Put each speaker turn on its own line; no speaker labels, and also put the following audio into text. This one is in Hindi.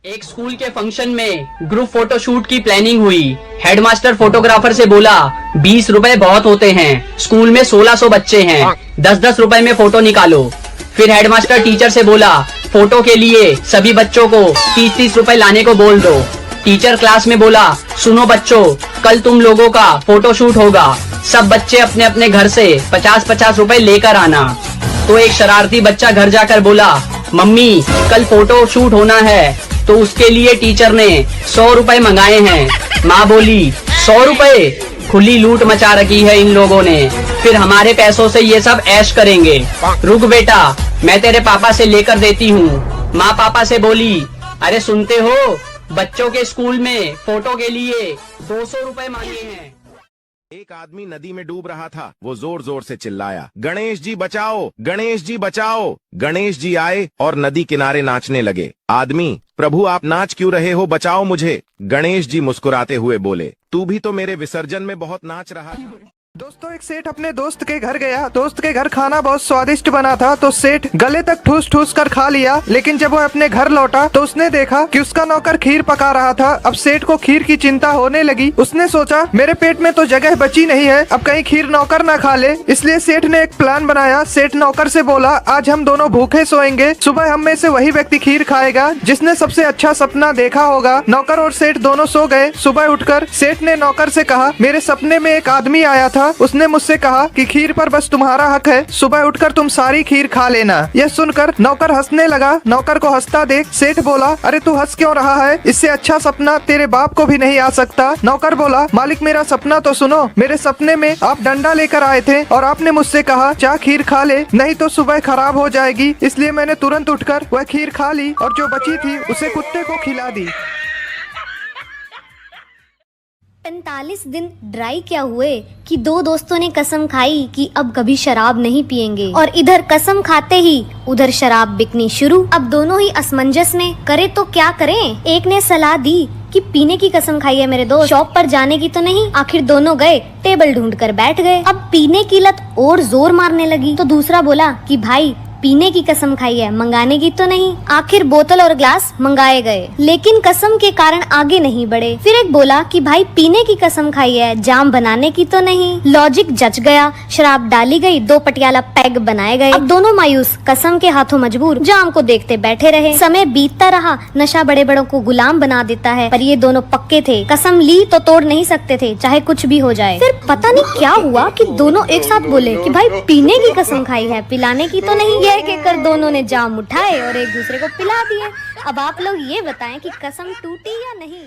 एक स्कूल के फंक्शन में ग्रुप फोटोशूट की प्लानिंग हुई। हेडमास्टर फोटोग्राफर से बोला 20 रुपए बहुत होते हैं, स्कूल में 1600 बच्चे हैं, 10-10 रुपए में फोटो निकालो। फिर हेडमास्टर टीचर से बोला फोटो के लिए सभी बच्चों को 30-30 रुपए लाने को बोल दो। टीचर क्लास में बोला सुनो बच्चों, कल तुम लोगों का फोटोशूट होगा, सब बच्चे अपने अपने घर से 50-50 रुपए लेकर आना। तो एक शरारती बच्चा घर जाकर बोला मम्मी कल फोटो शूट होना है, तो उसके लिए टीचर ने 100 रुपए मंगाए हैं। माँ बोली 100 रुपए, खुली लूट मचा रखी है इन लोगों ने, फिर हमारे पैसों से ये सब ऐश करेंगे। रुक बेटा, मैं तेरे पापा से लेकर देती हूँ। माँ पापा से बोली अरे सुनते हो, बच्चों के स्कूल में फोटो के लिए 200 रुपए मांगे हैं।
एक आदमी नदी में डूब रहा था। वो जोर जोर से चिल्लाया गणेश जी बचाओ, गणेश जी बचाओ। गणेश जी आए और नदी किनारे नाचने लगे। आदमी प्रभु आप नाच क्यों रहे हो, बचाओ मुझे। गणेश जी मुस्कुराते हुए बोले तू भी तो मेरे विसर्जन में बहुत नाच रहा था।
दोस्तों, एक सेठ अपने दोस्त के घर गया। दोस्त के घर खाना बहुत स्वादिष्ट बना था, तो सेठ गले तक ठूस ठूस कर खा लिया। लेकिन जब वो अपने घर लौटा तो उसने देखा कि उसका नौकर खीर पका रहा था। अब सेठ को खीर की चिंता होने लगी। उसने सोचा मेरे पेट में तो जगह बची नहीं है, अब कहीं खीर नौकर ना खा ले। इसलिए सेठ ने एक प्लान बनाया। सेठ नौकर से बोला आज हम दोनों भूखे सोएंगे, सुबह हम में से वही व्यक्ति खीर खाएगा जिसने सबसे अच्छा सपना देखा होगा। नौकर और सेठ दोनों सो गए। सुबह उठकर सेठ ने नौकर से कहा मेरे सपने में एक आदमी आया था, उसने मुझसे कहा कि खीर पर बस तुम्हारा हक है, सुबह उठकर तुम सारी खीर खा लेना। यह सुनकर नौकर हंसने लगा। नौकर को हंसता देख सेठ बोला अरे तू हंस क्यों रहा है, इससे अच्छा सपना तेरे बाप को भी नहीं आ सकता। नौकर बोला मालिक मेरा सपना तो सुनो, मेरे सपने में आप डंडा लेकर आए थे और आपने मुझसे कहा जा खीर खा ले, नहीं तो सुबह खराब हो जाएगी। इसलिए मैंने तुरंत उठकर वह खीर खा ली और जो बची थी उसे कुत्ते को खिला दी।
45 दिन ड्राई क्या हुए कि दो दोस्तों ने कसम खाई कि अब कभी शराब नहीं पिएंगे, और इधर कसम खाते ही उधर शराब बिकनी शुरू। अब दोनों ही असमंजस में, करे तो क्या करें। एक ने सलाह दी कि पीने की कसम खाई है मेरे दोस्त, शॉप पर जाने की तो नहीं। आखिर दोनों गए, टेबल ढूंढ कर बैठ गए। अब पीने की लत और जोर मारने लगी, तो दूसरा बोला कि भाई पीने की कसम खाई है, मंगाने की तो नहीं। आखिर बोतल और ग्लास मंगाए गए, लेकिन कसम के कारण आगे नहीं बढ़े। फिर एक बोला कि भाई पीने की कसम खाई है, जाम बनाने की तो नहीं। लॉजिक जच गया, शराब डाली गई, 2 पटियाला पैग बनाए गए। अब दोनों मायूस, कसम के हाथों मजबूर, जाम को देखते बैठे रहे। समय बीतता रहा, नशा बड़े बड़ों को गुलाम बना देता है, पर ये दोनों पक्के थे, कसम ली तो तोड़ नहीं सकते थे, चाहे कुछ भी हो जाए। फिर पता नहीं क्या हुआ कि दोनों एक साथ बोले कि भाई पीने की कसम खाई है, पिलाने की तो नहीं। कहकर दोनों ने जाम उठाए और एक दूसरे को पिला दिए। अब आप लोग ये बताएं कि कसम टूटी या नहीं।